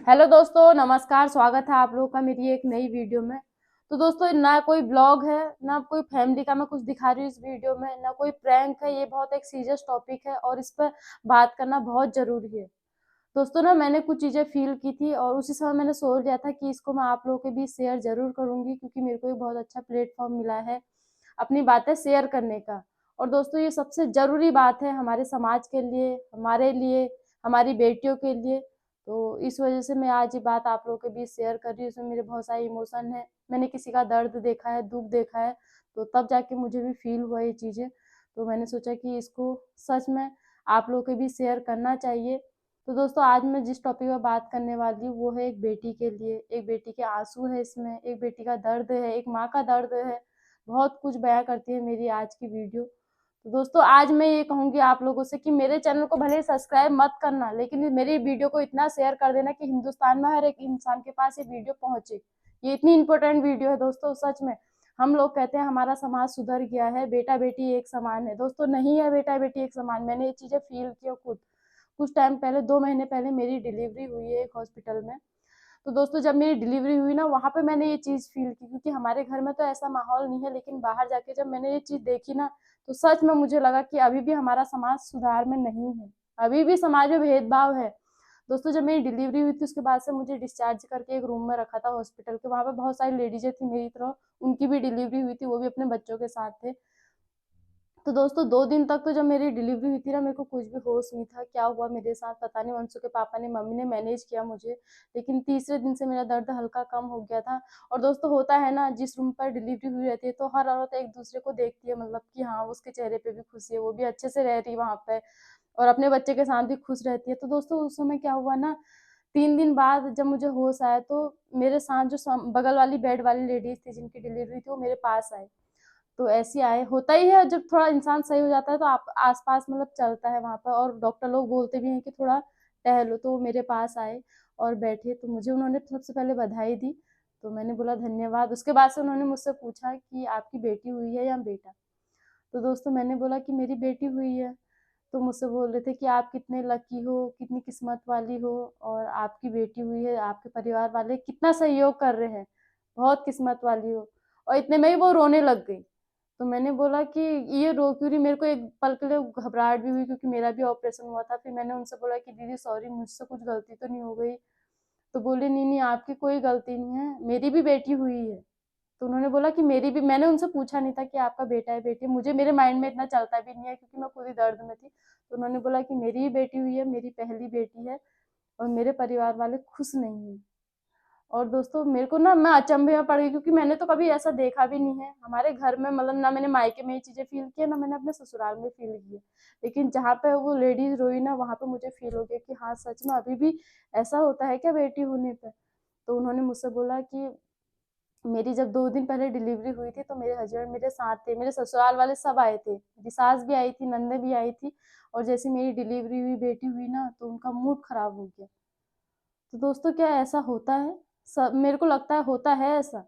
Hello दोस्तों, नमस्कार। स्वागत है आप लोगों का मेरी एक नई वीडियो में। तो दोस्तों, ना कोई ब्लॉग है, ना कोई फैमिली का मैं कुछ दिखा रही हूँ इस वीडियो में, ना कोई प्रैंक है। ये बहुत एक सीरियस टॉपिक है और इस पर बात करना बहुत जरूरी है। दोस्तों ना, मैंने कुछ चीजें फील की थी और उसी समय मैंने सोच लिया था कि इसको मैं आप लोगों के बीच शेयर जरूर करूंगी, क्योंकि मेरे को एक बहुत अच्छा प्लेटफॉर्म मिला है अपनी बातें शेयर करने का। और दोस्तों, ये सबसे जरूरी बात है हमारे समाज के लिए, हमारे लिए, हमारी बेटियों के लिए। तो इस वजह से मैं आज ये बात आप लोगों के बीच शेयर कर रही हूँ। इसमें मेरे बहुत सारे इमोशन है, मैंने किसी का दर्द देखा है, दुख देखा है, तो तब जाके मुझे भी फील हुआ ये चीजें। तो मैंने सोचा कि इसको सच में आप लोगों के बीच शेयर करना चाहिए। तो दोस्तों, आज मैं जिस टॉपिक पर बात करने वाली हूँ वो है एक बेटी के लिए। एक बेटी के आंसू है इसमें, एक बेटी का दर्द है, एक माँ का दर्द है। बहुत कुछ बयां करती है मेरी आज की वीडियो। तो दोस्तों, आज मैं ये कहूंगी आप लोगों से कि मेरे चैनल को भले ही सब्सक्राइब मत करना, लेकिन मेरी वीडियो को इतना शेयर कर देना कि हिंदुस्तान में हर एक इंसान के पास ये वीडियो पहुंचे। ये इतनी इंपॉर्टेंट वीडियो है दोस्तों, सच में। हम लोग कहते हैं हमारा समाज सुधर गया है, बेटा बेटी एक समान है। दोस्तों, नहीं है बेटा बेटी एक समान। मैंने ये चीजें फील की खुद। कुछ टाइम पहले, 2 महीने पहले मेरी डिलीवरी हुई है एक हॉस्पिटल में। तो दोस्तों, जब मेरी डिलीवरी हुई ना, वहां पे मैंने ये चीज फील की, क्योंकि हमारे घर में तो ऐसा माहौल नहीं है, लेकिन बाहर जाके जब मैंने ये चीज देखी ना, तो सच में मुझे लगा कि अभी भी हमारा समाज सुधार में नहीं है। अभी भी समाज में भेदभाव है। दोस्तों, जब मेरी डिलीवरी हुई थी उसके बाद से मुझे डिस्चार्ज करके एक रूम में रखा था हॉस्पिटल के। वहां पे बहुत सारी लेडीजें थी मेरी तरह, उनकी भी डिलीवरी हुई थी, वो भी अपने बच्चों के साथ थे। तो दोस्तों, 2 दिन तक तो जब मेरी डिलीवरी हुई थी ना, मेरे को कुछ भी होश नहीं था। क्या हुआ मेरे साथ पता नहीं। वंशु के पापा ने, मम्मी ने मैनेज किया मुझे, लेकिन तीसरे दिन से मेरा दर्द हल्का कम हो गया था। और दोस्तों, होता है ना, जिस रूम पर डिलीवरी हुई रहती है तो हर औरत एक दूसरे को देखती है, मतलब कि हाँ, उसके चेहरे पे भी खुशी है, वो भी अच्छे से रह रही है वहां पे, और अपने बच्चे के साथ भी खुश रहती है। तो दोस्तों, उस समय क्या हुआ ना, 3 दिन बाद जब मुझे होश आया, तो मेरे साथ जो बगल वाली बेड वाली लेडीज थी जिनकी डिलीवरी थी, वो मेरे पास आई। तो ऐसे आए, होता ही है जब थोड़ा इंसान सही हो जाता है तो आप आसपास मतलब चलता है वहां पर, और डॉक्टर लोग बोलते भी हैं कि थोड़ा टहलो। तो वो मेरे पास आए और बैठे, तो मुझे उन्होंने सबसे पहले बधाई दी। तो मैंने बोला धन्यवाद। उसके बाद से उन्होंने मुझसे पूछा कि आपकी बेटी हुई है या बेटा। तो दोस्तों, मैंने बोला कि मेरी बेटी हुई है। तो मुझसे बोल रहे थे कि आप कितने लकी हो, कितनी किस्मत वाली हो, और आपकी बेटी हुई है, आपके परिवार वाले कितना सहयोग कर रहे हैं, बहुत किस्मत वाली हो। और इतने में ही वो रोने लग गई। तो मैंने बोला कि ये रो क्यों रही। मेरे को एक पल के लिए घबराहट भी हुई, क्योंकि मेरा भी ऑपरेशन हुआ था। फिर मैंने उनसे बोला कि दीदी सॉरी, मुझसे कुछ गलती तो नहीं हो गई। तो बोले नहीं नहीं, आपकी कोई गलती नहीं है, मेरी भी बेटी हुई है। तो उन्होंने बोला कि मेरी भी। मैंने उनसे पूछा नहीं था कि आपका बेटा है बेटी है, मुझे मेरे माइंड में इतना चलता भी नहीं है, क्योंकि मैं खुद ही दर्द में थी। तो उन्होंने बोला कि मेरी ही बेटी हुई है, मेरी पहली बेटी है, और मेरे परिवार वाले खुश नहीं है। और दोस्तों, मेरे को ना, मैं अचंभे में पड़ गई, क्योंकि मैंने तो कभी ऐसा देखा भी नहीं है हमारे घर में। मतलब ना मैंने मायके में ये चीजें फील की है, ना मैंने अपने ससुराल में फील की है। लेकिन जहाँ पे वो लेडीज रोई ना, वहां पे मुझे फील हो गया कि हाँ, सच में अभी भी ऐसा होता है क्या बेटी होने पे। तो उन्होंने मुझसे बोला कि मेरी जब 2 दिन पहले डिलीवरी हुई थी, तो मेरे हस्बैंड मेरे साथ थे, मेरे ससुराल वाले सब आए थे, मेरी सास भी आई थी, नंदे भी आई थी। और जैसे मेरी डिलीवरी हुई, बेटी हुई ना, तो उनका मूड खराब हो गया। तो दोस्तों, क्या ऐसा होता है? सब, मेरे को लगता है होता है ऐसा।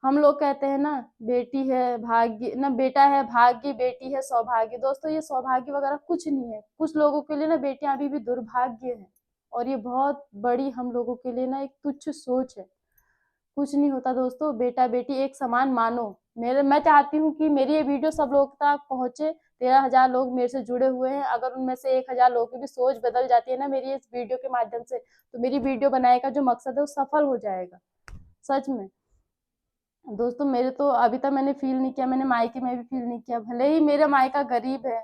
हम लोग कहते हैं ना, बेटी है भाग्य, ना बेटा है भाग्य, बेटी है सौभाग्य। दोस्तों, ये सौभाग्य वगैरह कुछ नहीं है। कुछ लोगों के लिए ना बेटियां अभी भी दुर्भाग्य है, और ये बहुत बड़ी हम लोगों के लिए ना एक तुच्छ सोच है। कुछ नहीं होता दोस्तों, बेटा बेटी एक समान मानो। मैं चाहती हूँ कि मेरी ये वीडियो सब लोग तक पहुंचे। 13,000 लोग मेरे से जुड़े हुए हैं। अगर उनमें से 1,000 लोगों की भी सोच बदल जाती है ना मेरी इस वीडियो के माध्यम से, तो मेरी वीडियो बनाने का जो मकसद है वो सफल हो जाएगा, सच में। दोस्तों, मेरे तो अभी तक मैंने फील नहीं किया, मैंने मायके में भी फील नहीं किया, भले ही मेरा मायका गरीब है।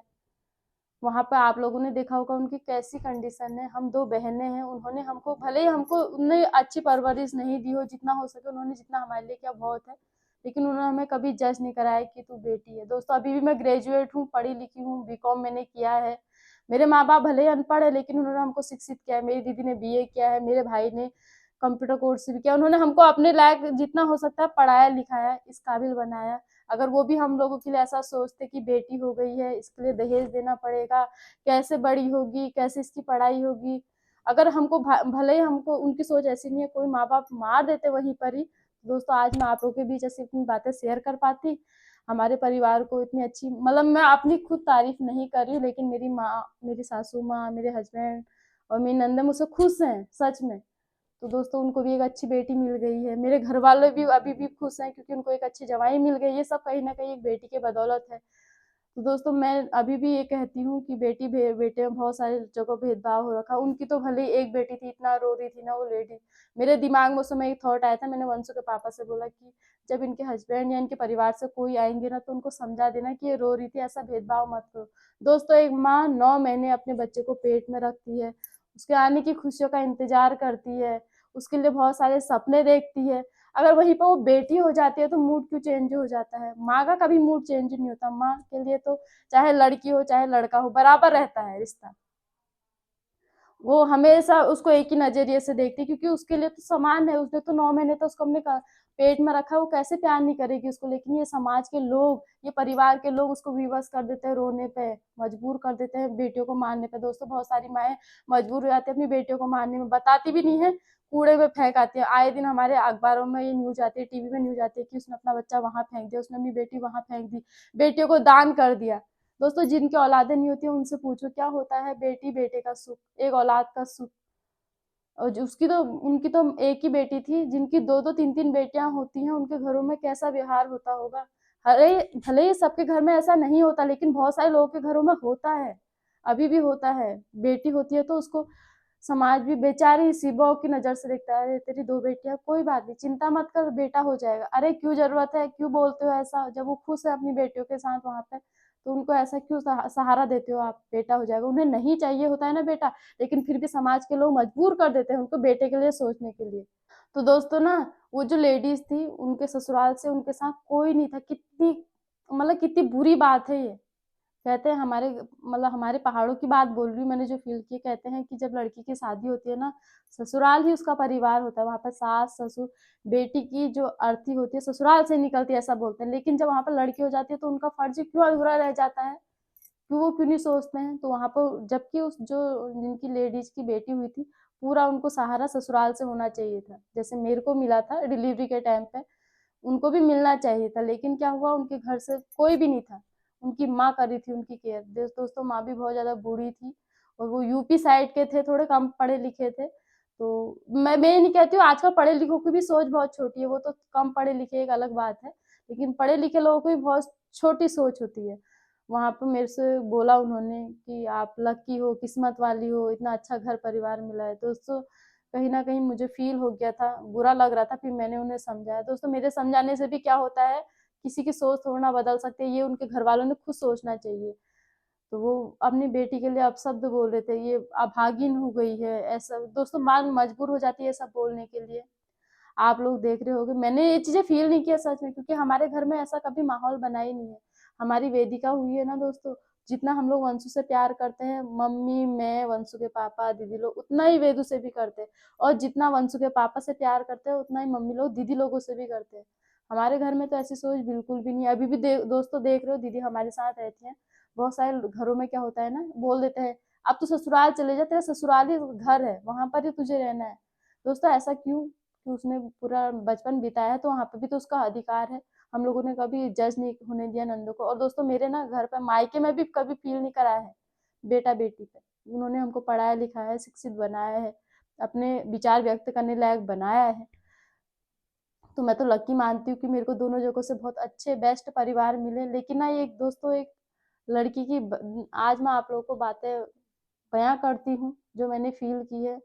वहां पे आप लोगों ने देखा होगा उनकी कैसी कंडीशन है। हम 2 बहनें हैं, उन्होंने हमको, भले ही हमको उन्हें अच्छी परवरिश नहीं दी हो, जितना हो सके उन्होंने, जितना हमारे लिए किया बहुत है, लेकिन उन्होंने हमें कभी जज नहीं कराया कि तू बेटी है। दोस्तों, अभी भी मैं ग्रेजुएट हूँ, पढ़ी लिखी हूँ, बीकॉम मैंने किया है। मेरे माँ बाप भले ही अनपढ़ है, लेकिन उन्होंने हमको शिक्षित किया है। मेरी दीदी ने बीए किया है, मेरे भाई ने कंप्यूटर कोर्स भी किया। उन्होंने हमको अपने लायक जितना हो सकता है पढ़ाया लिखाया, इस काबिल बनाया। अगर वो भी हम लोगों के लिए ऐसा सोचते कि बेटी हो गई है, इसके लिए दहेज देना पड़ेगा, कैसे बड़ी होगी, कैसे इसकी पढ़ाई होगी, अगर हमको भले ही हमको, उनकी सोच ऐसी नहीं है, कोई माँ बाप मार देते वहीं पर ही। दोस्तों, आज मैं आप लोगों के बीच ऐसी अपनी बातें शेयर कर पाती। हमारे परिवार को इतनी अच्छी, मतलब मैं अपनी खुद तारीफ नहीं कर रही हूँ, लेकिन मेरी माँ, मेरी सासू माँ, मेरे हस्बैंड और मेरी नंदे मुझसे खुश हैं, सच में। तो दोस्तों उनको भी एक अच्छी बेटी मिल गई है। मेरे घर वाले भी अभी भी खुश हैं क्योंकि उनको एक अच्छी जवाई मिल गई। ये सब कहीं न कहीं एक बेटी की बदौलत है। तो दोस्तों मैं अभी भी ये कहती हूँ कि बेटे में बहुत सारी जगह भेदभाव हो रखा है। उनकी तो भले ही एक बेटी थी, इतना रो रही थी ना वो लेडी। मेरे दिमाग में उस समय एक थॉट आया था, मैंने वंशु के पापा से बोला कि जब इनके हस्बैंड या इनके परिवार से कोई आएंगे ना तो उनको समझा देना कि ये रो रही थी, ऐसा भेदभाव मत करो। दोस्तों एक माँ 9 महीने अपने बच्चे को पेट में रखती है, उसके आने की खुशियों का इंतजार करती है, उसके लिए बहुत सारे सपने देखती है। अगर वहीं पर वो बेटी हो जाती है तो मूड क्यों चेंज हो जाता है? माँ का कभी मूड चेंज नहीं होता। माँ के लिए तो चाहे लड़की हो चाहे लड़का हो बराबर रहता है रिश्ता। वो हमेशा उसको एक ही नजरिए से देखती है क्योंकि उसके लिए तो समान है। उसने तो 9 महीने तो उसको अपने पेट में रखा, वो कैसे प्यार नहीं करेगी उसको। लेकिन ये समाज के लोग, ये परिवार के लोग उसको विवश कर देते हैं, रोने पे मजबूर कर देते हैं, बेटियों को मारने पे। दोस्तों बहुत सारी माएँ मजबूर हो जाती है अपनी बेटियों को मारने में, बताती भी नहीं है, कूड़े में फेंक आती है। आए दिन हमारे अखबारों में ये न्यूज आती है, टीवी में न्यूज आती है कि उसने अपना बच्चा वहां फेंक दिया, उसने अपनी बेटी वहां फेंक दी, बेटियों को दान कर दिया। दोस्तों जिनकी औलादे नहीं होती उनसे पूछो क्या होता है बेटी बेटे का सुख, एक औलाद का सुख। और जो उसकी तो उनकी तो एक ही बेटी थी, जिनकी दो दो तीन तीन बेटियां होती हैं, उनके घरों में कैसा व्यवहार होता होगा। अरे भले ही सबके घर में ऐसा नहीं होता लेकिन बहुत सारे लोगों के घरों में होता है, अभी भी होता है। बेटी होती है तो उसको समाज भी बेचारी इसी बहू की नजर से देखता है, अरे तेरी 2 बेटियां, कोई बात नहीं, चिंता मत कर, बेटा हो जाएगा। अरे क्यों जरूरत है, क्यों बोलते हो ऐसा? जब वो खुश है अपनी बेटियों के साथ वहां पे तो उनको ऐसा क्यों सहारा देते हो आप? बेटा हो जाएगा, उन्हें नहीं चाहिए होता है ना बेटा, लेकिन फिर भी समाज के लोग मजबूर कर देते हैं उनको बेटे के लिए सोचने के लिए। तो दोस्तों ना वो जो लेडीज थी उनके ससुराल से उनके साथ कोई नहीं था। कितनी मतलब कितनी बुरी बात है ये। कहते हैं हमारे मतलब हमारे पहाड़ों की बात बोल रही हूँ मैंने जो फील की, कहते हैं कि जब लड़की की शादी होती है ना, ससुराल ही उसका परिवार होता है। वहां पर सास ससुर, बेटी की जो अर्थी होती है ससुराल से निकलती है ऐसा बोलते हैं। लेकिन जब वहां पर लड़की हो जाती है तो उनका फर्ज क्यों अधूरा रह जाता है? क्यों वो क्यों नहीं सोचते हैं? तो वहां पर जबकि उस जो जिनकी लेडीज की बेटी हुई थी, पूरा उनको सहारा ससुराल से होना चाहिए था, जैसे मेरे को मिला था डिलीवरी के टाइम पे, उनको भी मिलना चाहिए था। लेकिन क्या हुआ, उनके घर से कोई भी नहीं था। उनकी माँ कर रही थी उनकी केयर। दोस्तों माँ भी बहुत ज्यादा बूढ़ी थी और वो यूपी साइड के थे, थोड़े कम पढ़े लिखे थे। तो मैं ये नहीं कहती हूँ आजकल पढ़े लिखों की भी सोच बहुत छोटी है, वो तो कम पढ़े लिखे एक अलग बात है, लेकिन पढ़े लिखे लोगों की भी बहुत छोटी सोच होती है। वहां पर मेरे से बोला उन्होंने कि आप लकी हो, किस्मत वाली हो, इतना अच्छा घर परिवार मिला है। दोस्तों कहीं न कहीं मुझे फ़ील हो गया था, बुरा लग रहा था, फिर मैंने उन्हें समझाया। दोस्तों मेरे समझाने से भी क्या होता है, किसी की सोच थोड़ी ना बदल सकती है, ये उनके घरवालों ने खुद सोचना चाहिए। तो वो अपनी बेटी के लिए अपशब्द बोल रहे थे, ये अभागिन हो गई है, ऐसा। दोस्तों माँ मजबूर हो जाती है ये सब बोलने के लिए। आप लोग देख रहे होंगे, मैंने ये चीज़ें फ़ील नहीं किया सच में, क्योंकि हमारे घर में ऐसा कभी माहौल बना ही नहीं है। हमारी वेदिका हुई है ना दोस्तों, जितना हम लोग वंशु से प्यार करते हैं, मम्मी, मैं, वंशु के पापा, दीदी लोग, उतना ही वेदू से भी करते हैं। और जितना वंशु के पापा से प्यार करते हैं, उतना ही मम्मी लोग दीदी लोगों से भी करते हैं। हमारे घर में तो ऐसी सोच बिल्कुल भी नहीं है। अभी भी दोस्तों देख रहे हो, दीदी हमारे साथ रहती हैं। बहुत सारे घरों में क्या होता है ना, बोल देते हैं, अब तो ससुराल चले जा, तेरा ससुराल ही घर है, वहां पर ही तुझे रहना है। दोस्तों ऐसा क्यों? कि उसने पूरा बचपन बिताया है तो वहाँ पे भी तो उसका अधिकार है। हम लोगों ने कभी जज नहीं होने दिया नंदू को। और दोस्तों मेरे ना घर पे मायके में भी कभी फील नहीं कराया है बेटा बेटी पे। उन्होंने हमको पढ़ाया लिखाया है, शिक्षित बनाया है, अपने विचार व्यक्त करने लायक बनाया है। तो मैं तो लकी मानती हूँ कि मेरे को दोनों जगहों से बहुत अच्छे बेस्ट परिवार मिले। लेकिन ना एक दोस्तों, एक लड़की की आज मैं आप लोगों को बातें बयां करती हूँ जो मैंने फील की है।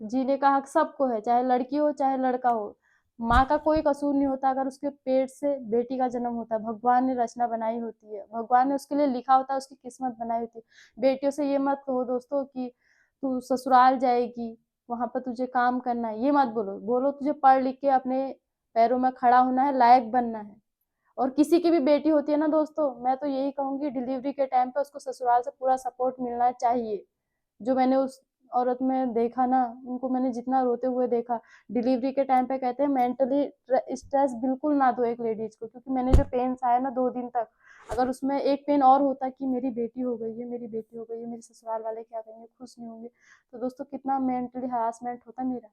जीने का हक सबको है, चाहे लड़की हो चाहे लड़का हो। माँ का कोई कसूर नहीं होता अगर उसके पेट से बेटी का जन्म होता है। भगवान ने रचना बनाई होती है, भगवान ने उसके लिए लिखा होता है, उसकी किस्मत बनाई होती है। बेटियों से ये मत कहो दोस्तों कि तू ससुराल जाएगी, वहां पर तुझे काम करना है, ये मत बोलो। बोलो तुझे पढ़ लिख के अपने पैरों में खड़ा होना है, लायक बनना है। और किसी की भी बेटी होती है ना दोस्तों, मैं तो यही कहूंगी डिलीवरी के टाइम पे उसको ससुराल से पूरा सपोर्ट मिलना चाहिए। जो मैंने उस औरत में देखा ना, उनको मैंने जितना रोते हुए देखा डिलीवरी के टाइम पे, कहते हैं मेंटली स्ट्रेस बिल्कुल ना दो एक लेडीज को। क्योंकि मैंने जो पेन सहा ना 2 दिन तक, अगर उसमें एक पेन और होता कि मेरी बेटी हो गई है, मेरी बेटी हो गई है, मेरे ससुराल वाले क्या कहेंगे, खुश नहीं होंगे, तो दोस्तों कितना मेंटली हरासमेंट होता मेरा।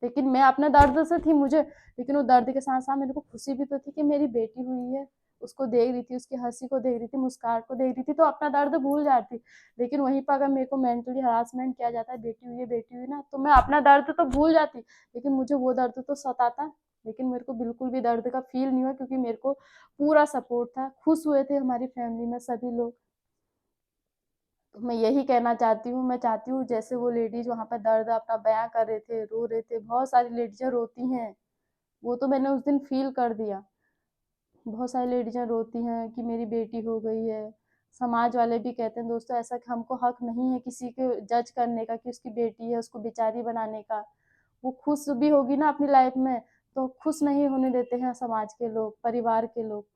लेकिन मैं अपने दर्द से थी मुझे, लेकिन वो दर्द के साथ साथ मेरे को खुशी भी तो थी कि मेरी बेटी हुई है, उसको देख रही थी, उसकी हँसी को देख रही थी, मुस्कुराहट को देख रही थी, तो अपना दर्द भूल जाती। लेकिन वहीं पर अगर मेरे को मेंटली हरासमेंट किया जाता है, बेटी हुई ना, तो मैं अपना दर्द तो भूल जाती, लेकिन मुझे वो दर्द तो सताता। लेकिन मेरे को बिल्कुल भी दर्द का फील नहीं हुआ, क्योंकि मेरे को पूरा सपोर्ट था, खुश हुए थे हमारी फैमिली में सभी लोग। तो मैं यही कहना चाहती हूँ, मैं चाहती हूँ जैसे वो लेडीज वहाँ पर दर्द अपना बयां कर रहे थे, रो रहे थे, बहुत सारी लेडीजें रोती हैं, वो तो मैंने उस दिन फील कर दिया। बहुत सारी लेडीजें रोती हैं कि मेरी बेटी हो गई है। समाज वाले भी कहते हैं दोस्तों, ऐसा कि हमको हक नहीं है किसी को जज करने का कि उसकी बेटी है, उसको बेचारी बनाने का। वो खुश भी होगी ना अपनी लाइफ में, तो खुश नहीं होने देते हैं समाज के लोग, परिवार के लोग।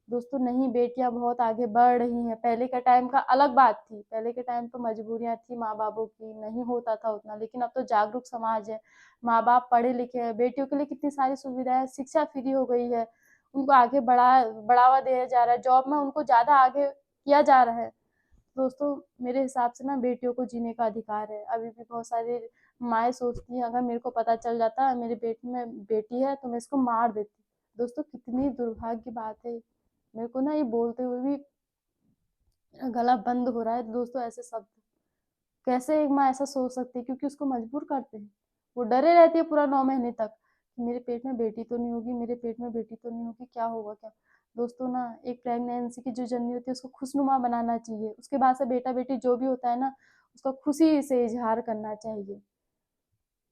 दोस्तों नहीं, बेटियां बहुत आगे बढ़ रही हैं। पहले के टाइम का अलग बात थी, पहले के टाइम तो मजबूरियां थी माँ बापों की, नहीं होता था उतना, लेकिन अब तो जागरूक समाज है, माँ बाप पढ़े लिखे हैं, बेटियों के लिए कितनी सारी सुविधाएं, शिक्षा फ्री हो गई है, उनको आगे बढ़ावा दिया जा रहा है, जॉब में उनको ज्यादा आगे किया जा रहा है। दोस्तों मेरे हिसाब से ना बेटियों को जीने का अधिकार है। अभी भी बहुत सारी माएँ सोचती हैं, अगर मेरे को पता चल जाता है मेरी बेटी है तो मैं इसको मार देती। दोस्तों कितनी दुर्भाग्य की बात है। मेरे को ना ये बोलते हुए भी गला बंद हो रहा है। दोस्तों ऐसे शब्द कैसे एक माँ ऐसा सोच सकती है, क्योंकि उसको मजबूर करते हैं। वो डरे रहती है पूरा 9 महीने तक कि मेरे पेट में बेटी तो नहीं होगी, मेरे पेट में बेटी तो नहीं होगी, क्या होगा क्या। दोस्तों ना एक प्रेगनेंसी की जो जर्नी होती है उसको खुशनुमा बनाना चाहिए। उसके बाद से बेटा बेटी जो भी होता है ना, उसका खुशी से इजहार करना चाहिए।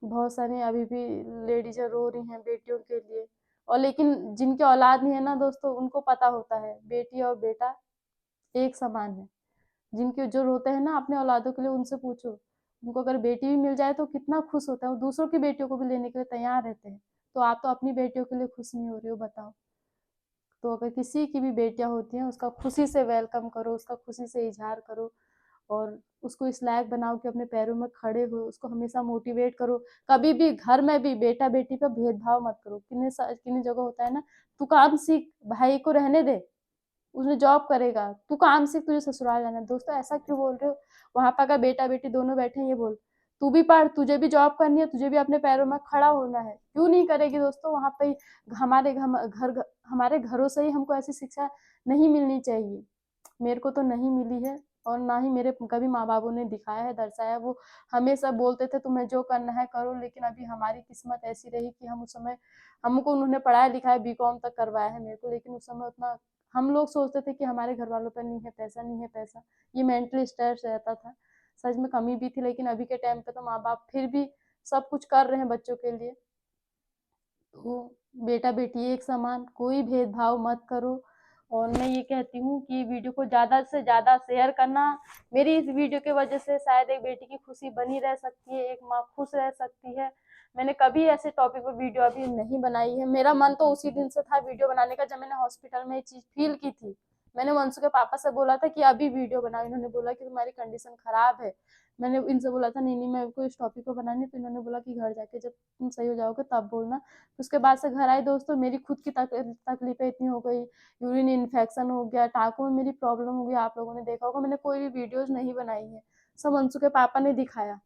बहुत सारी अभी भी लेडीजें रो रही हैं बेटियों के लिए, और लेकिन जिनकी औलाद नहीं है ना दोस्तों, उनको पता होता है बेटी और बेटा एक समान है। जिनके जो रोते हैं ना अपने औलादों के लिए, उनसे पूछो, उनको अगर बेटी भी मिल जाए तो कितना खुश होता है, वो दूसरों की बेटियों को भी लेने के लिए तैयार रहते हैं। तो आप तो अपनी बेटियों के लिए खुश नहीं हो रहे हो, बताओ। तो अगर किसी की भी बेटियां होती हैं, उसका खुशी से वेलकम करो, उसका खुशी से इजहार करो, और उसको इस लायक बनाओ कि अपने पैरों में खड़े हो, उसको हमेशा मोटिवेट करो। कभी भी घर में भी बेटा बेटी पे भेदभाव मत करो। किन्हीं जगह होता है ना, तू काम सीख, भाई को रहने दे, उसने जॉब करेगा, तू काम सीख, तुझे ससुराल जाना है। दोस्तों ऐसा क्यों बोल रहे हो। वहां पर अगर बेटा बेटी दोनों बैठे हैं, ये बोल, तू भी पढ़, तुझे भी जॉब करनी है, तुझे भी अपने पैरों में खड़ा होना है, क्यों नहीं करेगी। दोस्तों वहां पे हमारे घरों से ही हमको ऐसी शिक्षा नहीं मिलनी चाहिए। मेरे को तो नहीं मिली है, और ना ही मेरे कभी माँ बापों ने दिखाया है, दर्शाया। वो हमेशा बोलते थे तुम्हें जो करना है करो, लेकिन अभी हमारी किस्मत ऐसी रही कि हम उस समय, हमको उन्होंने पढ़ाया लिखाया, बीकॉम तक करवाया है मेरे को, लेकिन उस समय उतना हम लोग सोचते थे कि हमारे घर वालों पर नहीं है पैसा, नहीं है पैसा, ये मेंटली स्ट्रेस रहता था। सच में कमी भी थी, लेकिन अभी के टाइम पे तो माँ बाप फिर भी सब कुछ कर रहे हैं बच्चों के लिए। तो बेटा बेटी एक समान, कोई भेदभाव मत करो। और मैं ये कहती हूँ कि वीडियो को ज़्यादा से ज़्यादा शेयर करना। मेरी इस वीडियो की वजह से शायद एक बेटी की खुशी बनी रह सकती है, एक माँ खुश रह सकती है। मैंने कभी ऐसे टॉपिक पर वीडियो अभी नहीं बनाई है। मेरा मन तो उसी दिन से था वीडियो बनाने का जब मैंने हॉस्पिटल में ये चीज़ फील की थी। मैंने वंशु के पापा से बोला था कि अभी वीडियो बनाओ, इन्होंने बोला कि तुम्हारी कंडीशन खराब है। मैंने इनसे बोला था नहीं नहीं मेरे को इस टॉपिक को बनानी है, तो इन्होंने बोला कि घर जाके जब तुम सही हो जाओगे तब बोलना। उसके बाद से घर आई दोस्तों, मेरी खुद की तकलीफें इतनी हो गई, यूरिन इन्फेक्शन हो गया, टाँकों में मेरी प्रॉब्लम हो गई। आप लोगों ने देखा होगा मैंने कोई भी वीडियोज नहीं बनाई है, सब अंशु के पापा ने दिखाया।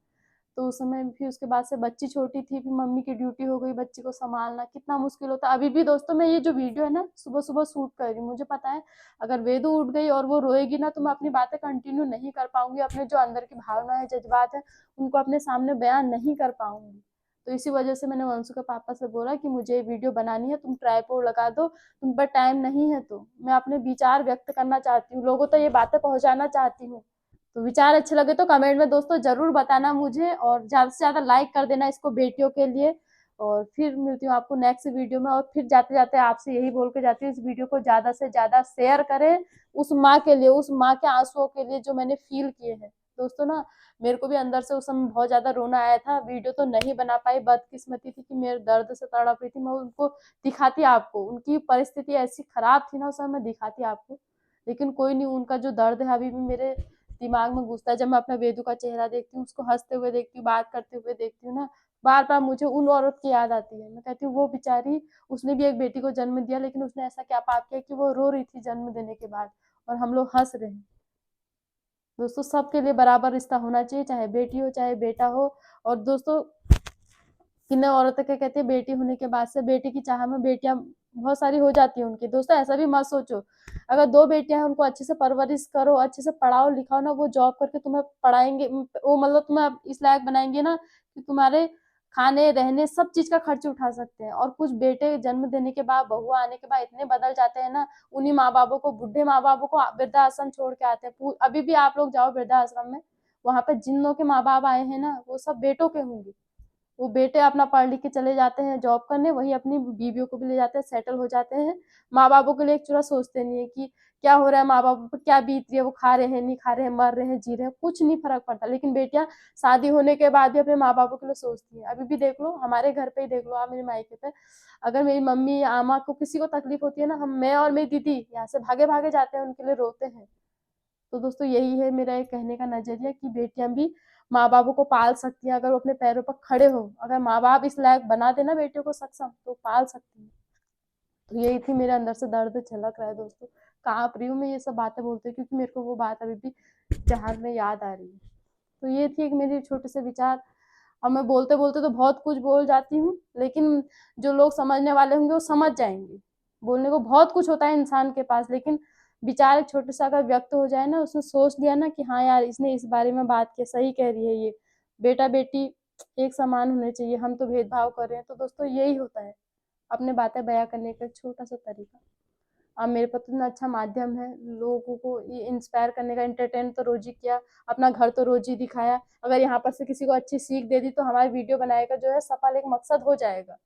तो उस समय फिर उसके बाद से बच्ची छोटी थी, फिर मम्मी की ड्यूटी हो गई, बच्ची को संभालना कितना मुश्किल होता। अभी भी दोस्तों मैं ये जो वीडियो है ना सुबह सुबह शूट कर रही हूँ, मुझे पता है अगर वेदू उठ गई और वो रोएगी ना, तो मैं अपनी बातें कंटिन्यू नहीं कर पाऊंगी, अपने जो अंदर की भावना है, जज्बात है, उनको अपने सामने बयान नहीं कर पाऊंगी। तो इसी वजह से मैंने वंशु के पापा से बोला कि मुझे वीडियो बनानी है, तुम ट्राइपॉड लगा दो, तुम पर टाइम नहीं है। तो मैं अपने विचार व्यक्त करना चाहती हूँ, लोगों तक ये बातें पहुंचाना चाहती हूँ। तो विचार अच्छे लगे तो कमेंट में दोस्तों जरूर बताना मुझे, और ज्यादा से ज्यादा लाइक कर देना इसको बेटियों के लिए। और फिर मिलती हूँ आपको नेक्स्ट वीडियो में। और फिर जाते जाते आपसे यही बोल के जाती हूँ, इस वीडियो को ज्यादा से ज्यादा शेयर करें उस माँ के लिए, उस माँ के आंसुओं के लिए जो मैंने फील किए हैं। दोस्तों ना मेरे को भी अंदर से उस समय बहुत ज्यादा रोना आया था, वीडियो तो नहीं बना पाई, बदकिस्मती थी कि मेरे दर्द से तड़प रही थी। मैं उनको दिखाती आपको, उनकी परिस्थिति ऐसी खराब थी ना उस समय, मैं दिखाती आपको। लेकिन कोई नहीं, उनका जो दर्द है अभी भी मेरे दिमाग में घुसता है। जब मैं अपना वेदू का चेहरा देखती हूँ, उसको हंसते हुए देखती हूँ, बात करते हुए देखती हूँ ना, बार बार मुझे उन औरत की याद आती है। मैं कहती हूँ वो बेचारी, उसने भी एक बेटी को जन्म दिया, लेकिन उसने ऐसा क्या पाप किया कि वो रो रही थी जन्म देने के बाद, और हम लोग हंस रहे हैं। दोस्तों सबके लिए बराबर रिश्ता होना चाहिए, चाहे बेटी हो चाहे बेटा हो। और दोस्तों किन्ने औरतें क्या कहती है, बेटी होने के बाद से बेटी की चाह में बेटियां बहुत सारी हो जाती है उनकी। दोस्तों ऐसा भी मत सोचो, अगर 2 बेटियाँ हैं उनको अच्छे से परवरिश करो, अच्छे से पढ़ाओ लिखाओ ना, वो जॉब करके तुम्हें पढ़ाएँगे, वो मतलब तुम्हें इस लायक बनाएँगे ना कि तुम्हारे खाने, रहने सब चीज़ का खर्च उठा सकते हैं। और कुछ बेटे जन्म देने के बाद, बहुआ आने के बाद इतने बदल जाते हैं ना, उन्हीं माँ-बापों को, बुढ़े माँ-बापों को वृद्धाश्रम छोड़ के आते हैं। अभी भी आप लोग जाओ वृद्धाश्रम में, वहाँ पे जिन लोगों के माँ-बाप आए हैं ना, वो सब बेटों के होंगे। वो बेटे अपना पढ़ लिख के चले जाते हैं जॉब करने, वही अपनी बीवियों को भी ले जाते हैं, सेटल हो जाते हैं। माँ बापों के लिए एक चूरा सोचते नहीं है कि क्या हो रहा है, माँ बापों पर क्या बीत रही है, वो खा रहे हैं नहीं खा रहे हैं, मर रहे हैं जी रहे हैं, कुछ नहीं फर्क पड़ता। लेकिन बेटियां शादी होने के बाद भी अपने माँ बापों के लिए सोचती हैं। अभी भी देख लो, हमारे घर पे ही देख लो, आप मेरे मायके पे, अगर मेरी मम्मी या आमा को किसी को तकलीफ होती है ना, हम, मैं और मेरी दीदी यहाँ से भागे भागे जाते हैं, उनके लिए रोते हैं। तो दोस्तों यही है मेरा एक कहने का नजरिया कि बेटियां भी माँ बापों को पाल सकती हैं, अगर वो अपने पैरों पर खड़े हो, अगर माँ बाप इस लायक बना देना बेटियों को सक्षम, तो पाल सकती है। तो यही थी, मेरे अंदर से दर्द छलक रहा है दोस्तों, कांप रही हूँ मैं ये सब बातें बोलते हुए, क्योंकि मेरे को वो बात अभी भी जहान में याद आ रही है। तो ये थी एक मेरी छोटे से विचार। और मैं बोलते बोलते तो बहुत कुछ बोल जाती हूँ, लेकिन जो लोग समझने वाले होंगे वो समझ जाएंगे। बोलने को बहुत कुछ होता है इंसान के पास, लेकिन विचार एक छोटे सा अगर व्यक्त हो जाए ना, उसने सोच लिया ना कि हाँ यार इसने इस बारे में बात की, सही कह रही है ये, बेटा बेटी एक समान होने चाहिए, हम तो भेदभाव कर रहे हैं। तो दोस्तों यही होता है अपने बातें बयां करने का एक छोटा सा तरीका। अब मेरे पास इतना अच्छा माध्यम है लोगों को ये इंस्पायर करने का, एंटरटेन तो रोज ही किया, अपना घर तो रोज ही दिखाया, अगर यहाँ पर से किसी को अच्छी सीख दे दी तो हमारी वीडियो बनाने का जो है सफल एक मकसद हो जाएगा।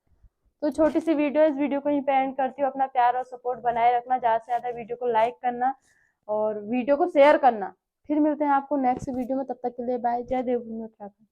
तो छोटी सी वीडियो, इस वीडियो को यहीं पे एंड करती हूँ। अपना प्यार और सपोर्ट बनाए रखना, ज़्यादा से ज़्यादा वीडियो को लाइक करना और वीडियो को शेयर करना। फिर मिलते हैं आपको नेक्स्ट वीडियो में, तब तक के लिए बाय। जय देवभूमि उत्तराखंड।